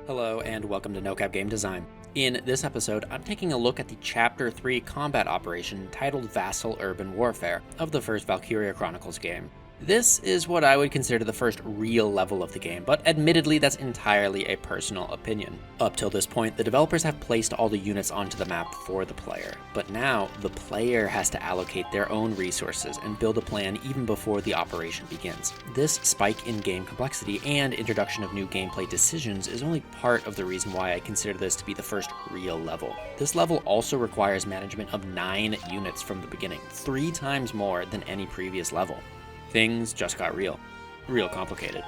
Hello and welcome to Nocab Game Design. In this episode, I'm taking a look at the Chapter 3 combat operation titled Vasel Urban Warfare of the first Valkyria Chronicles game. This is what I would consider the first real level of the game, but admittedly that's entirely a personal opinion. Up till this point, the developers have placed all the units onto the map for the player, but now the player has to allocate their own resources and build a plan even before the operation begins. This spike in game complexity and introduction of new gameplay decisions is only part of the reason why I consider this to be the first real level. This level also requires management of 9 units from the beginning, 3 times more than any previous level. Things just got real complicated.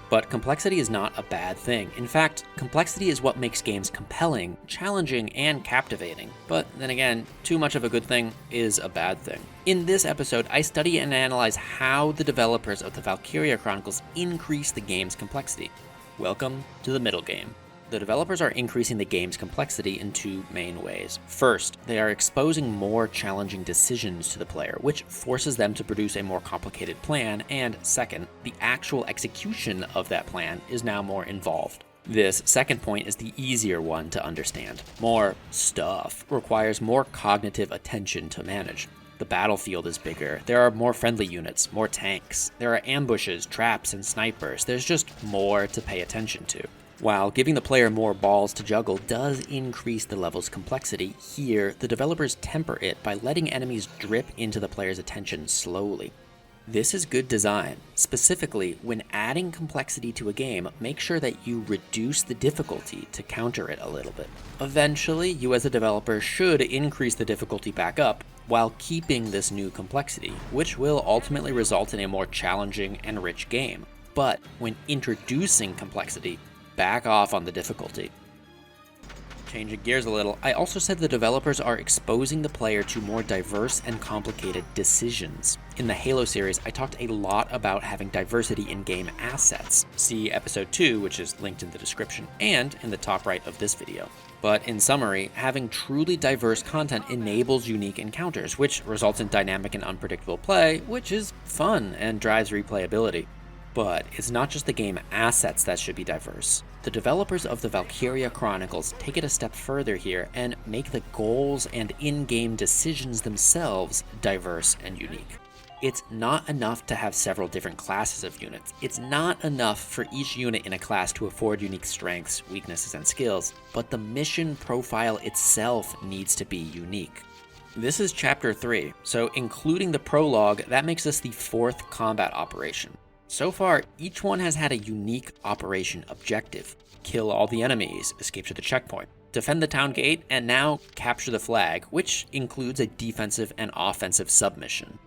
But complexity is not a bad thing. In fact, complexity is what makes games compelling, challenging, and captivating. But then again, too much of a good thing is a bad thing. In this episode, I study and analyze how the developers of the Valkyria Chronicles increase the game's complexity. Welcome to the middle game. The developers are increasing the game's complexity in 2 main ways. First, they are exposing more challenging decisions to the player, which forces them to produce a more complicated plan, and second, the actual execution of that plan is now more involved. This second point is the easier one to understand. More stuff requires more cognitive attention to manage. The battlefield is bigger, there are more friendly units, more tanks, there are ambushes, traps, and snipers. There's just more to pay attention to. While giving the player more balls to juggle does increase the level's complexity, here the developers temper it by letting enemies drip into the player's attention slowly. This is good design. Specifically, when adding complexity to a game, make sure that you reduce the difficulty to counter it a little bit. Eventually, you as a developer should increase the difficulty back up while keeping this new complexity, which will ultimately result in a more challenging and rich game. But when introducing complexity, back off on the difficulty. Changing gears a little, I also said the developers are exposing the player to more diverse and complicated decisions. In the Halo series, I talked a lot about having diversity in game assets. See episode 2, which is linked in the description, and in the top right of this video. But in summary, having truly diverse content enables unique encounters, which results in dynamic and unpredictable play, which is fun and drives replayability. But it's not just the game assets that should be diverse. The developers of the Valkyria Chronicles take it a step further here and make the goals and in-game decisions themselves diverse and unique. It's not enough to have several different classes of units. It's not enough for each unit in a class to afford unique strengths, weaknesses, and skills, but the mission profile itself needs to be unique. This is Chapter 3, so including the prologue, that makes this the 4th combat operation. So far, each one has had a unique operation objective. Kill all the enemies, escape to the checkpoint, defend the town gate, and now capture the flag, which includes a defensive and offensive submission.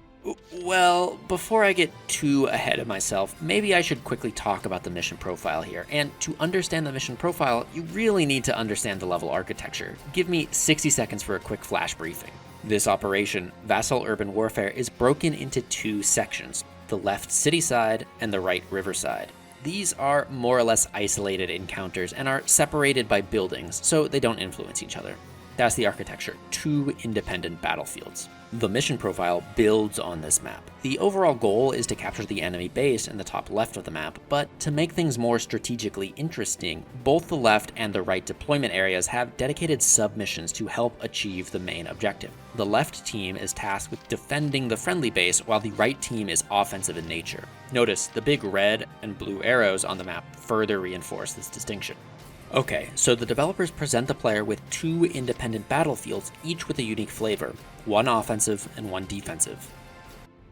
Well, before I get too ahead of myself, maybe I should quickly talk about the mission profile here. And to understand the mission profile, you really need to understand the level architecture. Give me 60 seconds for a quick flash briefing. This operation, Vasel Urban Warfare, is broken into 2 sections. The left city side and the right river side. These are more or less isolated encounters and are separated by buildings, so they don't influence each other. That's the architecture, 2 independent battlefields. The mission profile builds on this map. The overall goal is to capture the enemy base in the top left of the map, but to make things more strategically interesting, both the left and the right deployment areas have dedicated submissions to help achieve the main objective. The left team is tasked with defending the friendly base, while the right team is offensive in nature. Notice the big red and blue arrows on the map further reinforce this distinction. Okay, so the developers present the player with 2 independent battlefields, each with a unique flavor, 1 offensive and 1 defensive.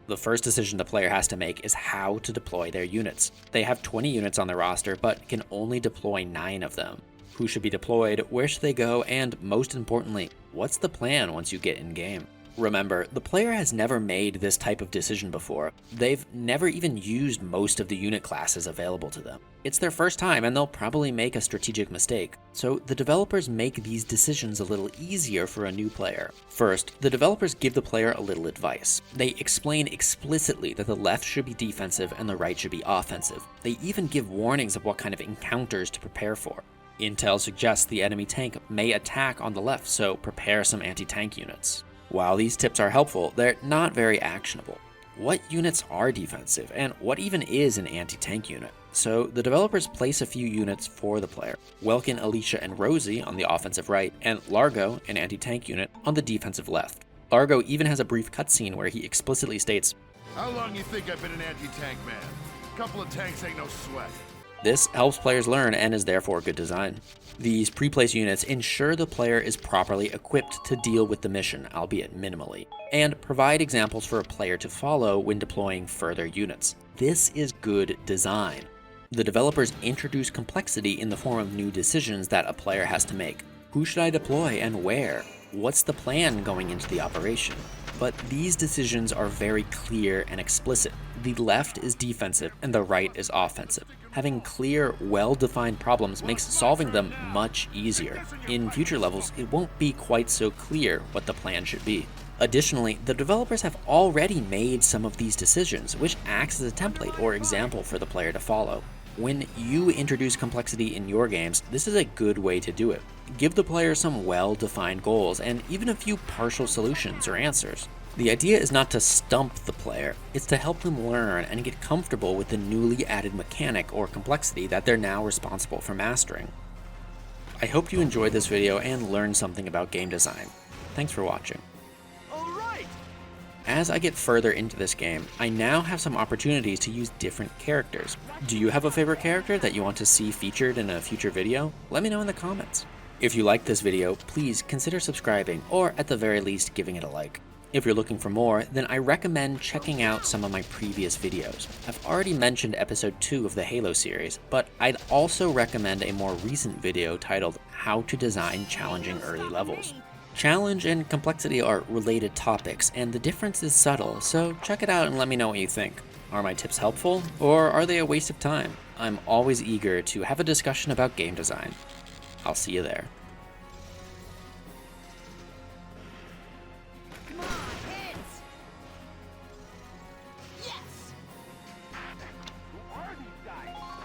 The first decision the player has to make is how to deploy their units. They have 20 units on their roster, but can only deploy 9 of them. Who should be deployed, where should they go, and most importantly, what's the plan once you get in game? Remember, the player has never made this type of decision before. They've never even used most of the unit classes available to them. It's their first time and they'll probably make a strategic mistake. So the developers make these decisions a little easier for a new player. First, the developers give the player a little advice. They explain explicitly that the left should be defensive and the right should be offensive. They even give warnings of what kind of encounters to prepare for. Intel suggests the enemy tank may attack on the left, so prepare some anti-tank units. While these tips are helpful, they're not very actionable. What units are defensive, and what even is an anti-tank unit? So the developers place a few units for the player: Welkin, Alicia, and Rosie on the offensive right, and Largo, an anti-tank unit, on the defensive left. Largo even has a brief cutscene where he explicitly states, "How long you think I've been an anti-tank man? Couple of tanks ain't no sweat." This helps players learn and is therefore good design. These pre-placed units ensure the player is properly equipped to deal with the mission, albeit minimally, and provide examples for a player to follow when deploying further units. This is good design. The developers introduce complexity in the form of new decisions that a player has to make. Who should I deploy and where? What's the plan going into the operation? But these decisions are very clear and explicit. The left is defensive and the right is offensive. Having clear, well-defined problems makes solving them much easier. In future levels, it won't be quite so clear what the plan should be. Additionally, the developers have already made some of these decisions, which acts as a template or example for the player to follow. When you introduce complexity in your games, this is a good way to do it. Give the player some well-defined goals and even a few partial solutions or answers. The idea is not to stump the player, it's to help them learn and get comfortable with the newly added mechanic or complexity that they're now responsible for mastering. I hope you enjoyed this video and learned something about game design. Thanks for watching. As I get further into this game, I now have some opportunities to use different characters. Do you have a favorite character that you want to see featured in a future video? Let me know in the comments. If you liked this video, please consider subscribing or at the very least giving it a like. If you're looking for more, then I recommend checking out some of my previous videos. I've already mentioned episode 2 of the Halo series, but I'd also recommend a more recent video titled How to Design Challenging Early Levels. Challenge and complexity are related topics, and the difference is subtle, so check it out and let me know what you think. Are my tips helpful, or are they a waste of time? I'm always eager to have a discussion about game design. I'll see you there.